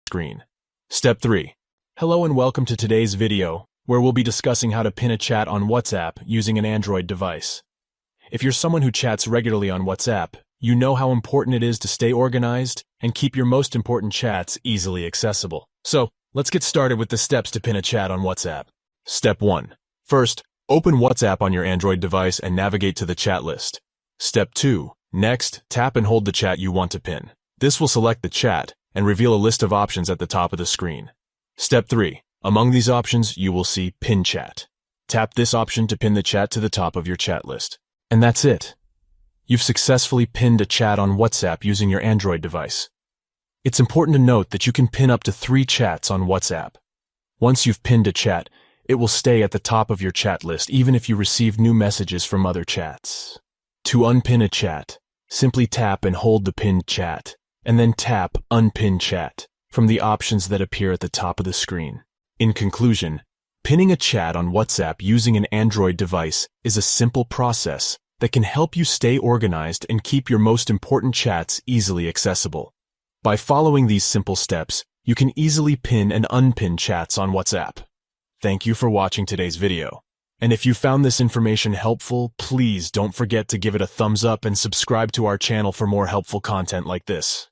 screen. Step 3. Hello and welcome to today's video, where we'll be discussing how to pin a chat on WhatsApp using an Android device. If you're someone who chats regularly on WhatsApp, you know how important it is to stay organized and keep your most important chats easily accessible. So, let's get started with the steps to pin a chat on WhatsApp. Step 1. First, open WhatsApp on your Android device and navigate to the chat list. Step 2. Next, tap and hold the chat you want to pin. This will select the chat and reveal a list of options at the top of the screen. Step 3. Among these options, you will see Pin Chat. Tap this option to pin the chat to the top of your chat list. And that's it. You've successfully pinned a chat on WhatsApp using your Android device. It's important to note that you can pin up to 3 chats on WhatsApp. Once you've pinned a chat, it will stay at the top of your chat list even if you receive new messages from other chats. To unpin a chat, simply tap and hold the pinned chat, and then tap Unpin Chat from the options that appear at the top of the screen. In conclusion, pinning a chat on WhatsApp using an Android device is a simple process that can help you stay organized and keep your most important chats easily accessible. By following these simple steps, you can easily pin and unpin chats on WhatsApp. Thank you for watching today's video. And if you found this information helpful, please don't forget to give it a thumbs up and subscribe to our channel for more helpful content like this.